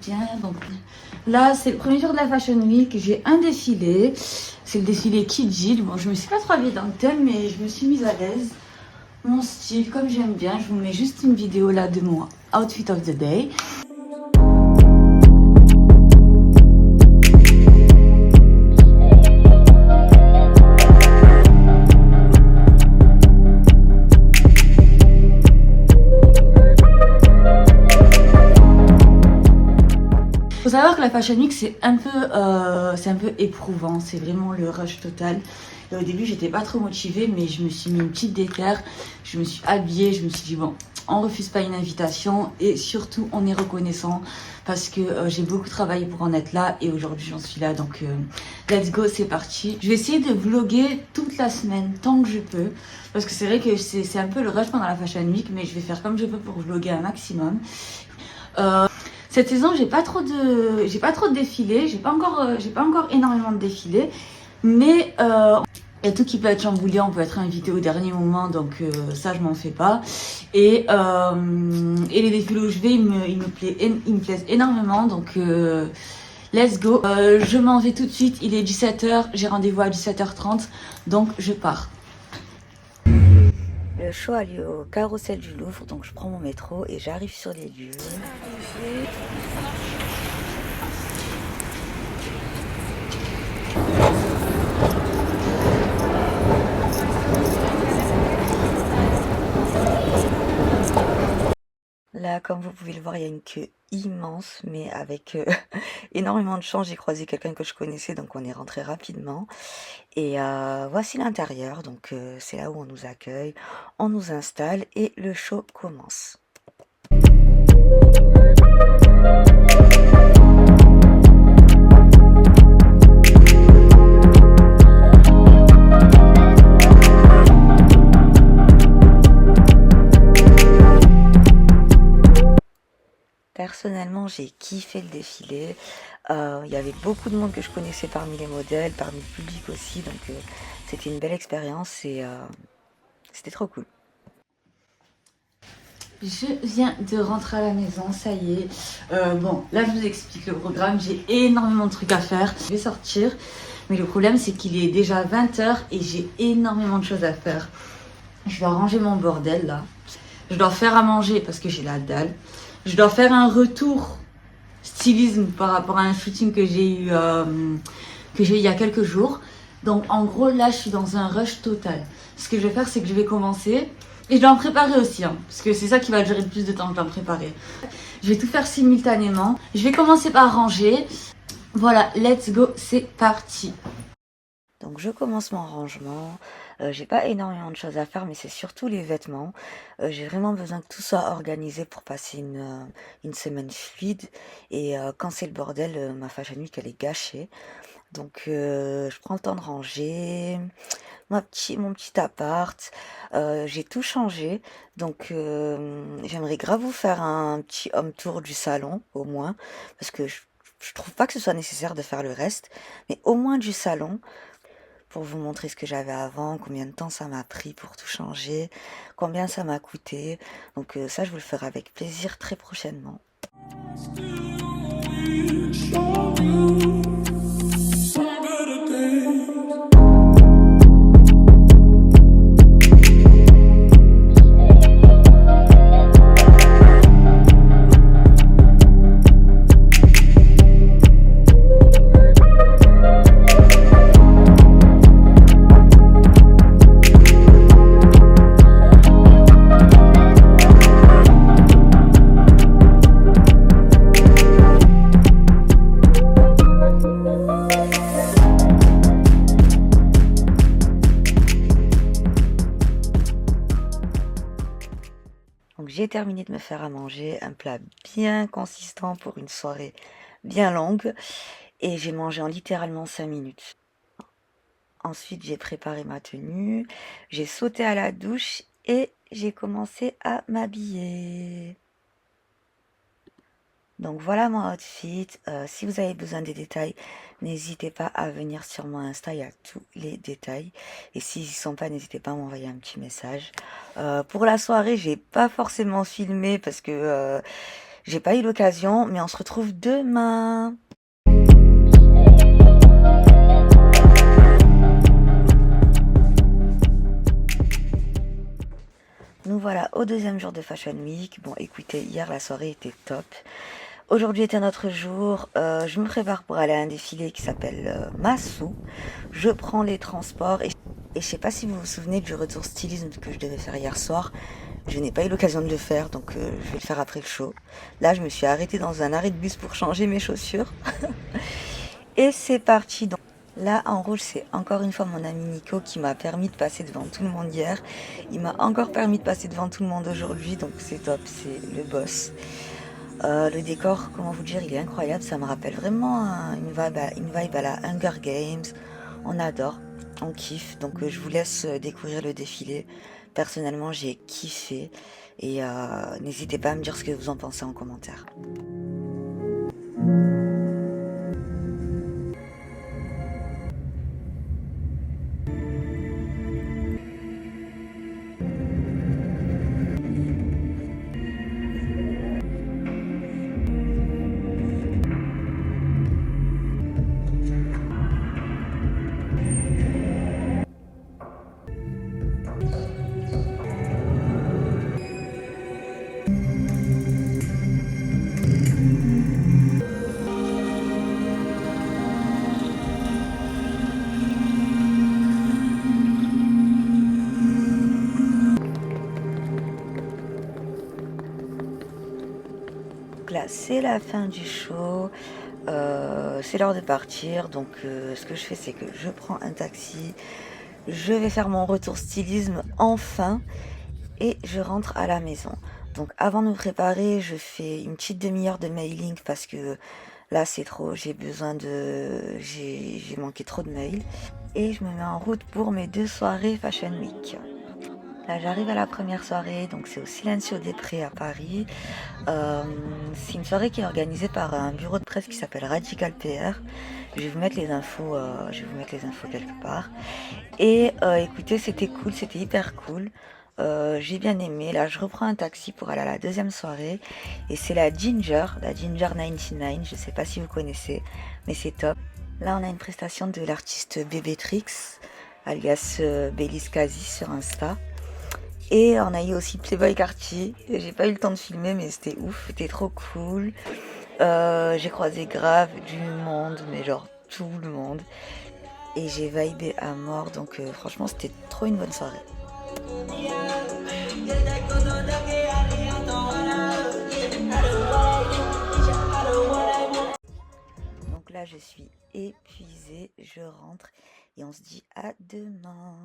bien. Donc là, c'est le premier jour de la Fashion Week. J'ai un défilé. C'est le défilé Kid. Bon, je me suis pas trop habillée dans le thème, mais je me suis mise à l'aise. Mon style, comme j'aime bien, je vous mets juste une vidéo là de mon outfit of the day. Faut savoir que la Fashion Week c'est un peu éprouvant, c'est vraiment le rush total. Et au début j'étais pas trop motivée, mais je me suis mis une petite déterre, je me suis habillée, je me suis dit bon, on refuse pas une invitation et surtout on est reconnaissant parce que j'ai beaucoup travaillé pour en être là et aujourd'hui j'en suis là, donc let's go, c'est parti. Je vais essayer de vlogger toute la semaine tant que je peux parce que c'est vrai que c'est un peu le rush pendant la Fashion Week, mais je vais faire comme je peux pour vlogger un maximum. Cette saison, j'ai pas trop de défilés, j'ai pas encore énormément de défilés, mais il y a tout qui peut être chamboulé, on peut être invité au dernier moment, donc ça je m'en fais pas. Et les défilés où je vais, ils me plaisent énormément, donc let's go. Je m'en vais tout de suite, il est 17h, j'ai rendez-vous à 17h30, donc je pars. Le show a lieu au Carrousel du Louvre, donc je prends mon métro et j'arrive sur les lieux. Là, comme vous pouvez le voir, il y a une queue immense, mais avec énormément de chance. J'ai croisé quelqu'un que je connaissais, donc on est rentré rapidement. Et voici l'intérieur, donc c'est là où on nous accueille, on nous installe et le show commence. Personnellement, j'ai kiffé le défilé. Il y avait beaucoup de monde que je connaissais parmi les modèles, parmi le public aussi, donc c'était une belle expérience et c'était trop cool. Je viens de rentrer à la maison, ça y est. Bon, là je vous explique le programme, j'ai énormément de trucs à faire. Je vais sortir, mais le problème c'est qu'il est déjà 20h et j'ai énormément de choses à faire. Je dois ranger mon bordel là. Je dois faire à manger parce que j'ai la dalle. Je dois faire un retour stylisme par rapport à un shooting que j'ai eu il y a quelques jours. Donc en gros là je suis dans un rush total. Ce que je vais faire c'est que je vais commencer et je dois en préparer aussi hein, parce que c'est ça qui va durer le plus de temps, je dois en préparer. Je vais tout faire simultanément. Je vais commencer par ranger. Voilà, let's go, c'est parti. Donc je commence mon rangement. J'ai pas énormément de choses à faire, mais c'est surtout les vêtements. J'ai vraiment besoin que tout soit organisé pour passer une semaine fluide. Et quand c'est le bordel, ma Fashion Week elle est gâchée. Donc je prends le temps de ranger mon petit appart. J'ai tout changé. Donc j'aimerais grave vous faire un petit home tour du salon au moins. Parce que je trouve pas que ce soit nécessaire de faire le reste. Mais au moins du salon pour vous montrer ce que j'avais avant, combien de temps ça m'a pris pour tout changer, combien ça m'a coûté. Donc ça, je vous le ferai avec plaisir très prochainement. Donc j'ai terminé de me faire à manger, un plat bien consistant pour une soirée bien longue et j'ai mangé en littéralement 5 minutes. Ensuite j'ai préparé ma tenue, j'ai sauté à la douche et j'ai commencé à m'habiller. Donc voilà mon outfit. Si vous avez besoin des détails, n'hésitez pas à venir sur mon Insta, il y a tous les détails. Et s'ils y sont pas, n'hésitez pas à m'envoyer un petit message. Pour la soirée, j'ai pas forcément filmé parce que J'ai pas eu l'occasion, mais on se retrouve demain. Nous voilà au deuxième jour de Fashion Week. Bon, écoutez, hier la soirée était top. Aujourd'hui est un autre jour. Je me prépare pour aller à un défilé qui s'appelle Massou. Je prends les transports et je sais pas si vous vous souvenez du retour stylisme que je devais faire hier soir. Je n'ai pas eu l'occasion de le faire, donc je vais le faire après le show. Là, je me suis arrêtée dans un arrêt de bus pour changer mes chaussures. Et c'est parti. Donc, là, en rouge, c'est encore une fois mon ami Nico qui m'a permis de passer devant tout le monde hier. Il m'a encore permis de passer devant tout le monde aujourd'hui, donc c'est top, c'est le boss. Le décor, comment vous dire, il est incroyable. Ça me rappelle vraiment une vibe à la Hunger Games. On adore, on kiffe. Donc je vous laisse découvrir le défilé. Personnellement, j'ai kiffé. Et n'hésitez pas à me dire ce que vous en pensez en commentaire. Là, c'est la fin du show, c'est l'heure de partir, donc ce que je fais, c'est que je prends un taxi, je vais faire mon retour stylisme enfin, et je rentre à la maison. Donc avant de me préparer, je fais une petite demi-heure de mailing, parce que là c'est trop, j'ai manqué trop de mails, et je me mets en route pour mes 2 soirées Fashion Week. Là, j'arrive à la première soirée, donc c'est au Silencio des Prés à Paris. C'est une soirée qui est organisée par un bureau de presse qui s'appelle Radical PR. Je vais vous mettre les infos, quelque part. Et écoutez, c'était cool, c'était hyper cool. J'ai bien aimé. Là, je reprends un taxi pour aller à la deuxième soirée. Et c'est la Ginger 99. Je sais pas si vous connaissez, mais c'est top. Là, on a une prestation de l'artiste Bébétrix, alias Bélis Kazi sur Insta. Et on a eu aussi Playboy Cartier. J'ai pas eu le temps de filmer, mais c'était ouf, c'était trop cool. J'ai croisé grave du monde, mais genre tout le monde. Et j'ai vibé à mort, donc franchement, c'était trop une bonne soirée. Donc là, je suis épuisée, je rentre et on se dit à demain.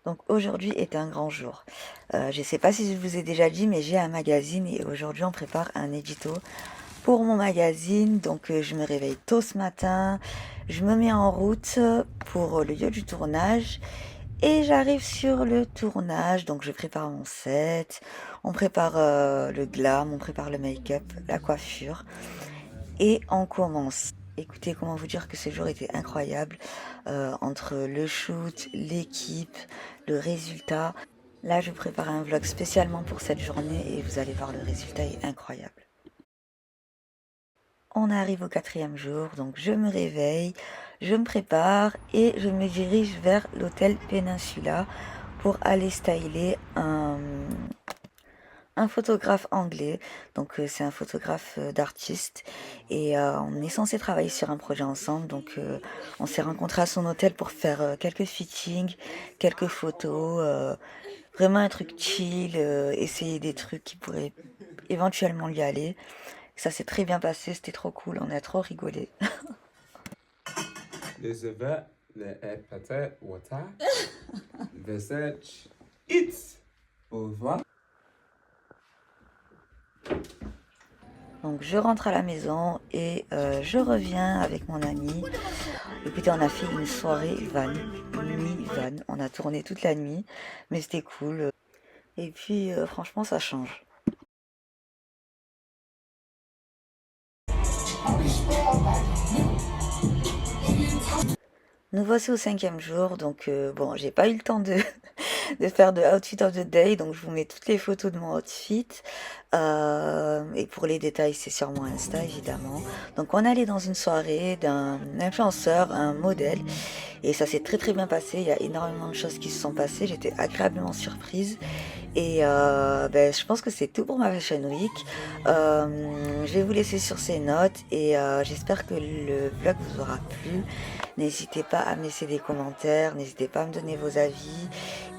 Donc aujourd'hui est un grand jour. Je ne sais pas si je vous ai déjà dit, mais j'ai un magazine et aujourd'hui on prépare un édito pour mon magazine. Donc je me réveille tôt ce matin, je me mets en route pour le lieu du tournage et j'arrive sur le tournage. Donc je prépare mon set, on prépare le glam, on prépare le make-up, la coiffure et on commence. Écoutez, comment vous dire que ce jour était incroyable, entre le shoot, l'équipe, le résultat. Là, je prépare un vlog spécialement pour cette journée et vous allez voir, le résultat est incroyable. On arrive au 4e jour, donc je me réveille, je me prépare et je me dirige vers l'hôtel Peninsula pour aller styler un photographe anglais. Donc c'est un photographe d'artiste et on est censé travailler sur un projet ensemble. Donc on s'est rencontrés à son hôtel pour faire quelques fittings, quelques photos, vraiment un truc chill, essayer des trucs qui pourraient éventuellement y aller. Ça s'est très bien passé, c'était trop cool, on a trop rigolé. Donc je rentre à la maison et je reviens avec mon ami. Écoutez, on a fait une soirée van, une nuit van. On a tourné toute la nuit, mais c'était cool. Et puis franchement, ça change. Nous voici au 5e jour, donc bon, j'ai pas eu le temps de de faire de outfit of the day. Donc je vous mets toutes les photos de mon outfit. Et pour les détails, c'est sur mon Insta évidemment. Donc on allait dans une soirée d'un influenceur, un modèle. Et ça s'est très très bien passé. Il y a énormément de choses qui se sont passées. J'étais agréablement surprise. Et je pense que c'est tout pour ma Fashion Week. Je vais vous laisser sur ces notes et j'espère que le vlog vous aura plu. N'hésitez pas à me laisser des commentaires, n'hésitez pas à me donner vos avis.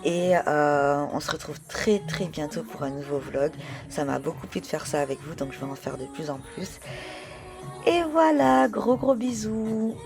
Et on se retrouve très très bientôt pour un nouveau vlog. Ça m'a beaucoup plu de faire ça avec vous, donc je vais en faire de plus en plus. Et voilà, gros bisous.